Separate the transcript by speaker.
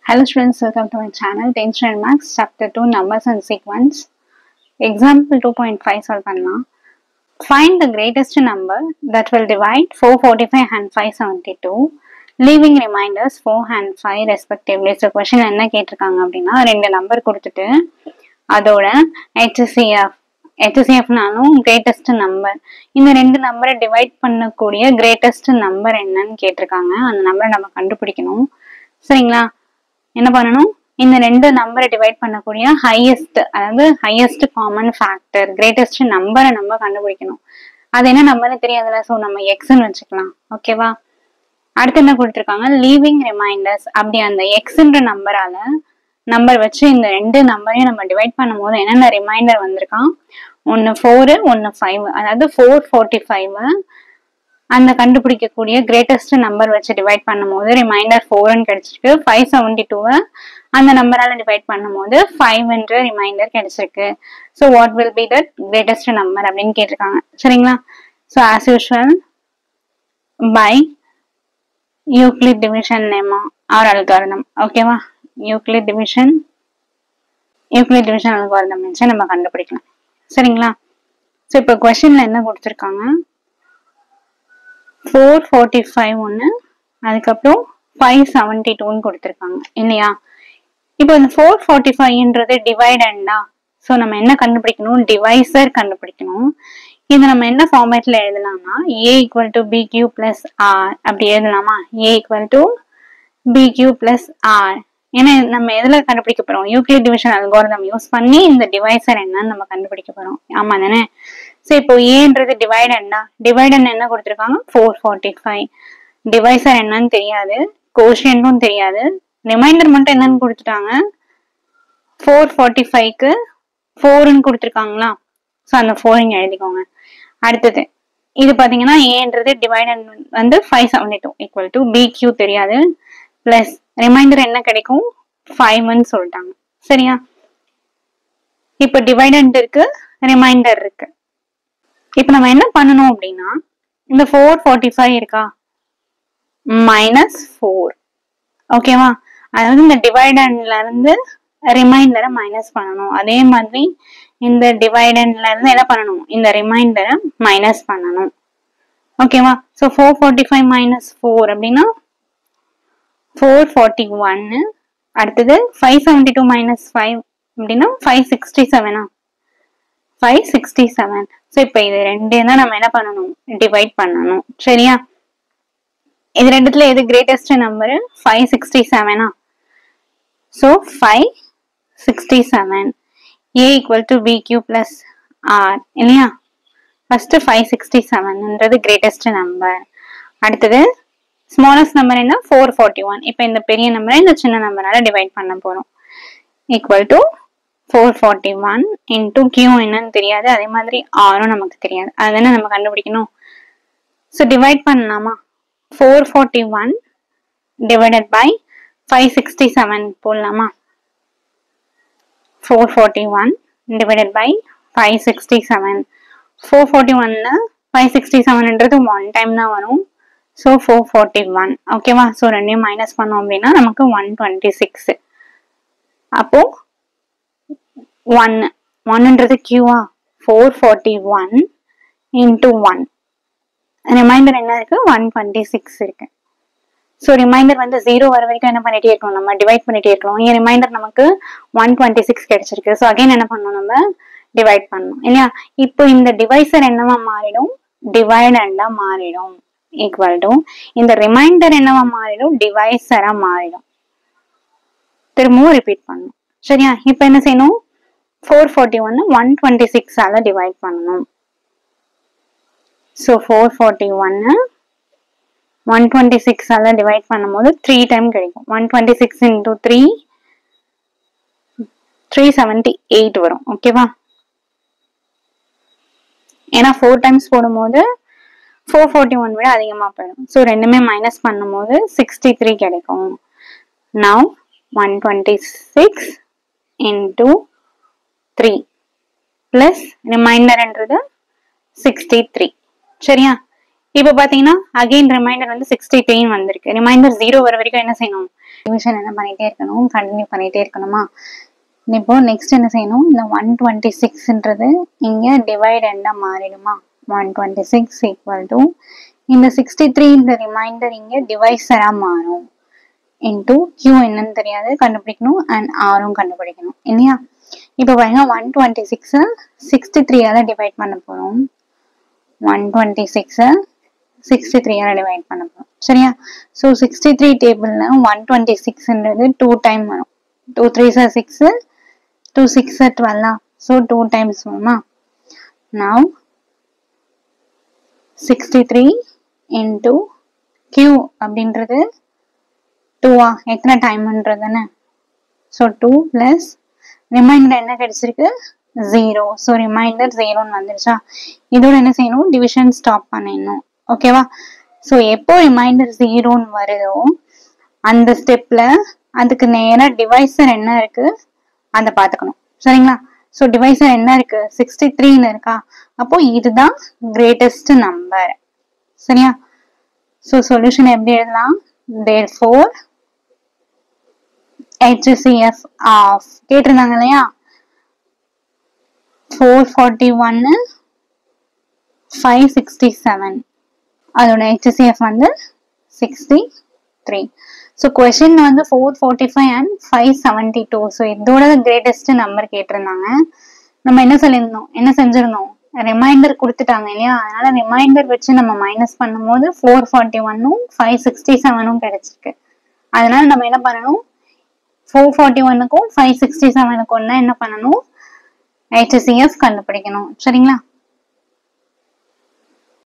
Speaker 1: Hello students, welcome to my channel 10th Standard Maths Chapter 2 Numbers and Sequence. Example 2.5 solve பண்ணலாம். Find the greatest number that will divide 445 and 572, leaving reminders 4 and 5 respectively. So question என்ன கேட்டிருக்காங்க அப்படின்னா, ரெண்டு number கொடுத்துட்டு அதோட HCFனாலும் greatest number, இந்த ரெண்டு நம்பரை டிவைட் பண்ணக்கூடிய greatest number என்னன்னு கேட்டிருக்காங்க. அந்த நம்பரை நம்ம கண்டுபிடிக்கணும். சரிங்களா? என்ன பண்ணணும், இந்த ரெண்டு நம்பரை டிவைட் பண்ணக்கூடிய ஹையஸ்ட் காமன் ஃபேக்டர் கிரேட்டஸ்ட் நம்பரை நம்ம கண்டுபிடிக்கணும். அது என்ன நம்பர்னு தெரியாதுல, ஸோ நம்ம எக்ஸ்ன்னு வச்சுக்கலாம். ஓகேவா? அடுத்து என்ன கொடுத்துருக்காங்க, லீவிங் ரிமைண்டர்ஸ். அப்படி அந்த எக்ஸ்ன்ற நம்பர் வச்சு இந்த ரெண்டு நம்பரையும் நம்ம டிவைட் பண்ணும் போது என்னென்ன ரிமைண்டர் வந்திருக்கான், ஒன்னு 4 ஒன்னு 5. அதாவது 445 அந்த கண்டுபிடிக்கக்கூடிய கிரேட்டஸ்ட் நம்பர் வச்சு டிவைட் பண்ணும் போது ரிமைண்டர் 4ன்னு கிடைச்சிருக்கு. 572 அந்த நம்பரால டிவைட் பண்ணும் போது 5 ரிமைண்டர் கிடைச்சிருக்கு. So what will be that greatest number அப்படின்னு கேட்டிருக்காங்க. சரிங்களா? So as usual by Euclid division lemma or algorithm. ஓகேவா? யூக்ளிட் டிவிஷன் அல்காரிதம் வச்சு நம்ம கண்டுபிடிக்கலாம். சரிங்களா? ஸோ இப்போ கொஸ்டின்ல என்ன கொடுத்துருக்காங்க, 445 ஒன்று, அதுக்கப்புறம் 572 கொடுத்துருக்காங்க இல்லையா? இப்போ இந்த 445ன்றது டிவைடண்டா, ஸோ நம்ம என்ன கண்டுபிடிக்கணும், டிவைசர் கண்டுபிடிக்கணும். இது நம்ம என்ன ஃபார்மேட்ல எழுதலாம்னா a = bq + r அப்படி எழுதலாமா? a = bq + r. ஏன்னா நம்ம எதுல கண்டுபிடிக்க போறோம், யூக்ளிட் டிவிஷன் அல்காரிதம் யூஸ் பண்ணி இந்த டிவைசர் என்னன்னு நம்ம கண்டுபிடிக்க போறோம். ஆமா தானே? சோ இப்போ ஏன்றது டிவைடன் என்ன கொடுத்திருக்காங்க, 445. டிவைசர் என்னன்னு தெரியாது, கோஷியன்ட்டும் தெரியாது, ரிமைண்டர் மட்டும் என்னன்னு கொடுத்துட்டாங்க, 445க்கு 4ன்னு கொடுத்துருக்காங்களா? ஸோ அந்த 4 எழுதிக்கோங்க. அடுத்தது இது பாத்தீங்கன்னா ஏன்றது டிவைடன் 572 = bq தெரியாது, பிளஸ் ரிமைண்டர் என்ன கிடைக்கும், 5ன்னு சொல்லிட்டாங்க. சரியா? இப்ப டிவைடண்ட் இருக்கு, ரிமைண்டர் இருக்கு. இப்ப நம்ம என்ன பண்ணணும் அப்படின்னா, இந்த 445 இருக்கா, -4. ஓகேவா? அதாவது இந்த டிவைடண்ட்ல இருந்து ரிமைண்டரை மைனஸ் பண்ணணும். அதே மாதிரி இந்த டிவைடண்ட்ல இருந்து என்ன பண்ணணும், இந்த ரிமைண்டரை மைனஸ் பண்ணணும். ஓகேவா? ஸோ 445 - 4 அப்படின்னா 441. அடுத்தது 572 - 5 அப்படின்னா 567. 567. ஸோ இப்போ இது ரெண்டையும் தான் நம்ம என்ன பண்ணணும், டிவைட் பண்ணணும். சரியா? இது ரெண்டுத்துல எது greatest number, 567. So 567. a = bq + r இல்லையா? ஃபர்ஸ்ட் 567ன்றது கிரேட்டஸ்ட் நம்பர். அடுத்தது ஸ்மாலஸ்ட் நம்பர் என்ன, 441. இப்போ இந்த பெரிய நம்பரை இந்த சின்ன நம்பரால டிவைட் பண்ண போறோம். = 441 × q என்னன்னு தெரியாது, அதே மாதிரி ஆரும் நமக்கு தெரியாது, அதுதானே நம்ம கண்டுபிடிக்கணும். ஸோ டிவைட் பண்ணலாமா, 441 ÷ 567 போடலாமா? 441 ÷ 567. 441 567ன்றது 1 டைம் தான் வரும். ஸோ 441. ஓகேவா? ஸோ ரெண்டையும் மைனஸ் பண்ணோம் அப்படின்னா நமக்கு 126. அப்போ 1ன்றது கியூவா, 441 × 1. ரிமைண்டர் என்ன இருக்கு, 126 இருக்கு. ஸோ ரிமைண்டர் 0 வர வரைக்கும் என்ன பண்ணிட்டே இருக்கணும், நம்ம டிவைட் பண்ணிட்டே இருக்கணும். இங்க ரிமைண்டர் நமக்கு 126 கிடைச்சிருக்கு. ஸோ அகைன் என்ன பண்ணணும், நம்ம டிவைட் பண்ணணும் இல்லையா? இப்போ இந்த டிவைசர் என்னவா மாறிடும், டிவைடண்டா மாறிடும். = இந்த ரிமைண்டர் என்னவா மாறிடும், டிவைசரா மாறிடும். திரும்பவும் ரிப்பீட் பண்ணணும். சரியா? இப்ப என்ன செய்யணும், 441 126ஆல டிவைட் பண்ணணும். ஸோ 441 126ஆல டிவைட் பண்ணும்போது 3 டைம் கிடைக்கும். 126 × 3 378 வரும். ஓகேவா? ஏன்னா 4 டைம்ஸ் போடும்போது 441 விட அதிகமா போயிடும். ஸோ ரெண்டுமே மைனஸ் பண்ணும்போது 63 கிடைக்கும். நவ் 126 × 3 பிளஸ் ரிமைண்டர்ன்றது 63. சரியா? இப்போ பாத்தீங்கன்னா அகைன் ரிமைண்டர் வந்து 63 வந்திருக்கு. ரிமைண்டர் 0 வர வரைக்கும் என்ன செய்யணும்? டிவிஷன் என்ன பண்ணிட்டே இருக்கணும், கண்டினியூ பண்ணிட்டே இருக்கணுமா? இப்போ நெக்ஸ்ட் என்ன செய்யணும், இந்த 126ன்றது இங்க டிவைட் எண்டா மாறிடுமா? 126 ஈக்குவல் டு இந்த 63 இந்த ரிமைண்டர் இங்க டிவைசரா மாறும். இன்டூ கியூ என்னன்னு தெரியாது கண்டுபிடிக்கணும், அண்ட் ஆரும் கண்டுபிடிக்கணும் இல்லையா? இப்போ பாருங்க 126 63ஆல டிவைட் பண்ண போறோம். 126 63ஆல டிவைட் பண்ண போறோம். சரியா? ஸோ 63 டேபிள்ல 126ன்றது 2 டைம் வரும். 2 3s are 6, 2 6 are 12. So 2 times வருமா? Now 63 into Q அப்படின்றது 2 எத்தனை டைம்ன்றதுன்னு. ஸோ 2 பிளஸ் ரிமைண்டர் என்ன கிடைச்சிருக்கு? 0. ஸோ ரிமைண்டர் 0ன்னு வந்துருச்சா? இதோட என்ன செய்யணும்? டிவிஷன் ஸ்டாப் பண்ணிடணும். ஓகேவா? ஸோ எப்போ ரிமைண்டர் 0ன்னு வருதோ அந்த ஸ்டெப்ல அதுக்கு நேரா டிவைசர் என்ன இருக்கு அதை பார்த்துக்கணும். சரிங்களா? ஸோ டிவைசர் என்ன இருக்கு? 63ன்னு இருக்கா? அப்போ இதுதான் கிரேட்டஸ்ட் நம்பர். சரியா? ஸோ சொல்யூஷன் எப்படி எழுதலாம்? therefore HCF of கேட்டிருந்தாங்க இல்லையா? 441 567 அதோட HCF வந்து 63. ஸோ கொஸ்டின் வந்து 445 and 572. ஸோ இதோட கிரேட்டஸ்ட் நம்பர் கேட்டிருந்தாங்க. நம்ம என்ன சொல்லியிருந்தோம், என்ன செஞ்சிருந்தோம்? ரிமைண்டர் கொடுத்துட்டாங்க இல்லையா? அதனால ரிமைண்டர் வச்சு நம்ம மைனஸ் பண்ணும்போது 441 567 கிடைச்சிருக்கு. அதனால நம்ம என்ன பண்ணணும்? 441க்கும் 567க்கும் என்ன பண்ணணும்? HCF கண்டுபிடிக்கணும். சரிங்களா?